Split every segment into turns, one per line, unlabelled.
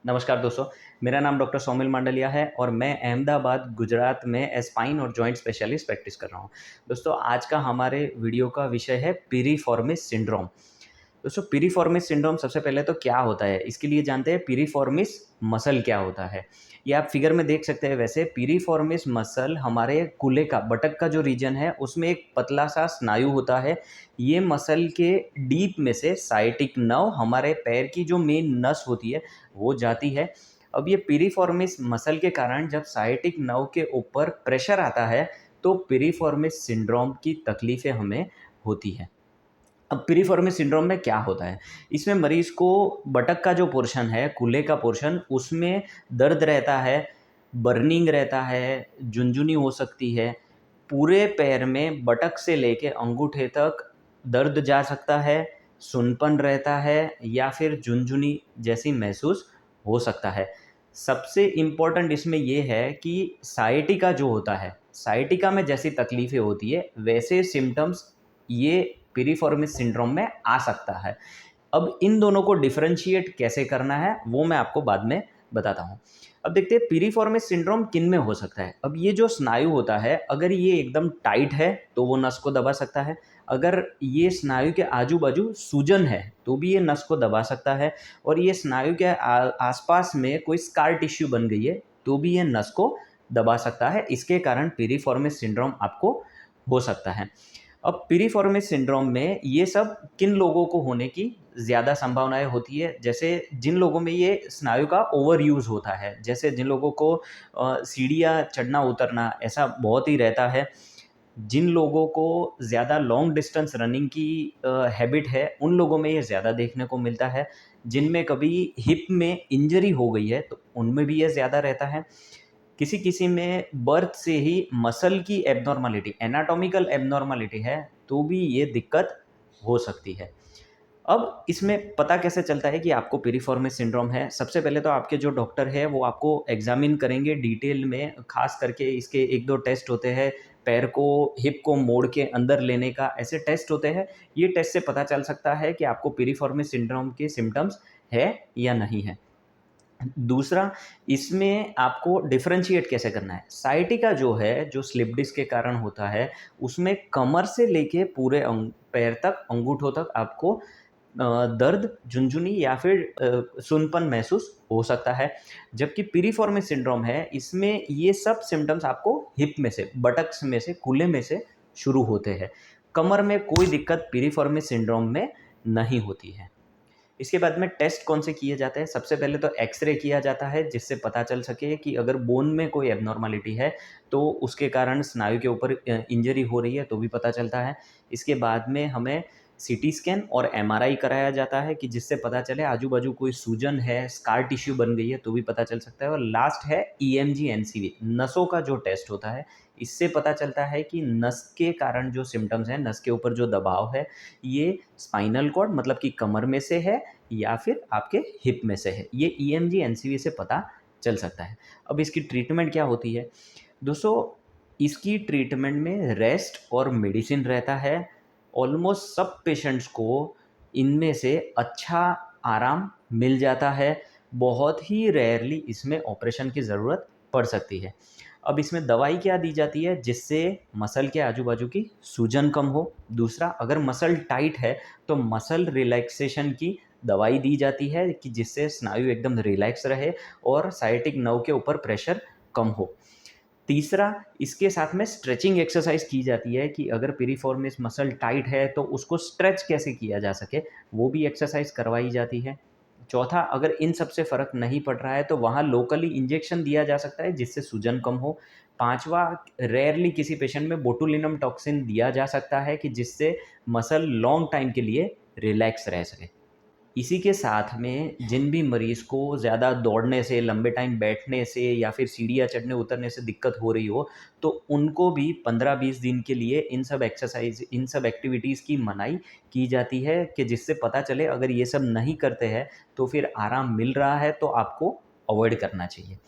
नमस्कार दोस्तों, मेरा नाम डॉक्टर सोमिल मांडलिया है और मैं अहमदाबाद, गुजरात में स्पाइन और जॉइंट स्पेशलिस्ट प्रैक्टिस कर रहा हूँ। दोस्तों, आज का हमारे वीडियो का विषय है पिरिफॉर्मिस सिंड्रोम। दोस्तों, पिरिफॉर्मिस सिंड्रोम सबसे पहले तो क्या होता है, इसके लिए जानते हैं पिरिफॉर्मिस मसल क्या होता है। ये आप फिगर में देख सकते हैं। वैसे पिरिफॉर्मिस मसल हमारे कूल्हे का, बटक का जो रीजन है, उसमें एक पतला सा स्नायु होता है। ये मसल के डीप में से साइटिक नर्व, हमारे पैर की जो मेन नस होती है, वो जाती है। अब ये पिरिफॉर्मिस मसल के कारण जब साइटिक नर्व के ऊपर प्रेशर आता है, तो पिरिफॉर्मिस सिंड्रोम की तकलीफ़ें हमें होती हैं। अब पिरिफॉर्मिस सिंड्रोम में क्या होता है? इसमें मरीज़ को बटक का जो पोर्शन है, कूल्हे का पोर्शन, उसमें दर्द रहता है, बर्निंग रहता है, झुनझुनी हो सकती है। पूरे पैर में बटक से लेके अंगूठे तक दर्द जा सकता है, सूनपन रहता है या फिर झुनझुनी जैसी महसूस हो सकता है। सबसे इम्पोर्टेंट इसमें ये है कि साइटिका जो होता है, साइटिका में जैसी तकलीफ़ें होती है, वैसे सिम्पटम्स ये पिरिफॉर्मिस सिंड्रोम में आ सकता है। अब इन दोनों को डिफरेंशिएट कैसे करना है, वो मैं आपको बाद में बताता हूँ। अब देखते हैं पिरिफॉर्मिस सिंड्रोम किन में हो सकता है। अब ये जो स्नायु होता है, अगर ये एकदम टाइट है तो वो नस को दबा सकता है। अगर ये स्नायु के आजू-बाजू सूजन है तो भी ये नस को दबा सकता है। और ये स्नायु के आसपास में कोई स्कार टिश्यू बन गई है तो भी ये नस को दबा सकता है। इसके कारण पिरिफॉर्मिस सिंड्रोम आपको हो सकता है। अब पिरिफॉर्मिस सिंड्रोम में ये सब किन लोगों को होने की ज़्यादा संभावनाएँ होती है? जैसे जिन लोगों में ये स्नायु का ओवर यूज़ होता है, जैसे जिन लोगों को सीढ़ियाँ चढ़ना-उतरना ऐसा बहुत ही रहता है, जिन लोगों को ज़्यादा लॉन्ग डिस्टेंस रनिंग की हैबिट है, उन लोगों में ये ज़्यादा देखने को मिलता है। जिनमें कभी हिप में इंजरी हो गई है, तो उनमें भी ये ज़्यादा रहता है। किसी-किसी में बर्थ से ही मसल की एब्नॉर्मैलिटी, एनाटॉमिकल एब्नॉर्मैलिटी है, तो भी ये दिक्कत हो सकती है। अब इसमें पता कैसे चलता है कि आपको पिरिफॉर्मिस सिंड्रोम है? सबसे पहले तो आपके जो डॉक्टर हैं, वो आपको एग्ज़ामिन करेंगे डिटेल में, ख़ास करके इसके 1-2 टेस्ट होते हैं, पैर को, हिप को मोड़ के अंदर लेने का, ऐसे टेस्ट होते हैं। ये टेस्ट से पता चल सकता है कि आपको पिरिफॉर्मिस सिंड्रोम के सिम्पटम्स है या नहीं है। दूसरा, इसमें आपको डिफरेंशिएट कैसे करना है। साइटिका जो है, जो स्लिप डिस्क के कारण होता है, उसमें कमर से लेके पूरे पैर तक, अंगूठों तक आपको दर्द, झुनझुनी या फिर सूनपन महसूस हो सकता है। जबकि पिरिफॉर्मिस सिंड्रोम है, इसमें ये सब सिम्पटम्स आपको हिप में से, बटक्स में से, कूल्हे में से शुरू होते हैं। कमर में कोई दिक्कत पिरिफॉर्मिस सिंड्रोम में नहीं होती है। इसके बाद में टेस्ट कौन से किए जाते हैं? सबसे पहले तो एक्स-रे किया जाता है, जिससे पता चल सके कि अगर बोन में कोई एब्नॉर्मैलिटी है, तो उसके कारण स्नायु के ऊपर इंजरी हो रही है, तो भी पता चलता है। इसके बाद में हमें सीटी स्कैन और एमआरआई कराया जाता है कि जिससे पता चले आजू-बाजू कोई सूजन है, स्कार टिश्यू बन गई है, तो भी पता चल सकता है। और लास्ट है ईएमजी एनसीवी, नसों का जो टेस्ट होता है, इससे पता चलता है कि नस के कारण जो सिम्पटम्स हैं, नस के ऊपर जो दबाव है, ये स्पाइनल कॉर्ड मतलब कि कमर में से है या फिर आपके हिप में से है। ये ईएमजी एनसीवी से पता चल सकता है। अब इसकी ट्रीटमेंट क्या होती है? दोस्तों, इसकी ट्रीटमेंट में रेस्ट और मेडिसिन रहता है। ऑलमोस्ट सब पेशेंट्स को इनमें से अच्छा आराम मिल जाता है। बहुत ही रेयरली इसमें ऑपरेशन की ज़रूरत पड़ सकती है। अब इसमें दवाई क्या दी जाती है जिससे मसल के आजू-बाजू की सूजन कम हो। दूसरा, अगर मसल टाइट है तो मसल रिलैक्सेशन की दवाई दी जाती है कि जिससे स्नायु एकदम रिलैक्स रहे और साइटिक नर्व के ऊपर प्रेशर कम हो। तीसरा, इसके साथ में स्ट्रेचिंग एक्सरसाइज की जाती है कि अगर पिरिफॉर्मिस मसल टाइट है तो उसको स्ट्रेच कैसे किया जा सके, वो भी एक्सरसाइज करवाई जाती है। चौथा, अगर इन सब से फ़र्क नहीं पड़ रहा है तो वहाँ लोकली इंजेक्शन दिया जा सकता है जिससे सूजन कम हो। पाँचवा, रेयरली किसी पेशेंट में बोटुलिनम टॉक्सिन दिया जा सकता है कि जिससे मसल लॉन्ग टाइम के लिए रिलैक्स रह सके। इसी के साथ में जिन भी मरीज़ को ज़्यादा दौड़ने से, लंबे टाइम बैठने से या फिर सीढ़ियाँ चढ़ने-उतरने से दिक्कत हो रही हो, तो उनको भी 15-20 दिन के लिए इन सब एक्टिविटीज़ की मनाही की जाती है कि जिससे पता चले अगर ये सब नहीं करते हैं, तो फिर आराम मिल रहा है तो आपको अवॉइड करना चाहिए।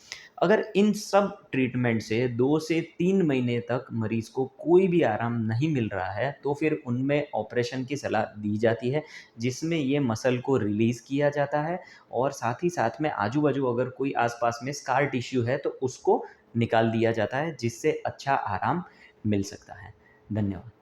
अगर इन सब ट्रीटमेंट से 2 से 3 महीने तक मरीज़ को कोई भी आराम नहीं मिल रहा है, तो फिर उनमें ऑपरेशन की सलाह दी जाती है, जिसमें ये मसल को रिलीज़ किया जाता है और साथ ही साथ में आजू-बाजू अगर कोई आस-पास में स्कार टिश्यू है, तो उसको निकाल दिया जाता है, जिससे अच्छा आराम मिल सकता है। धन्यवाद।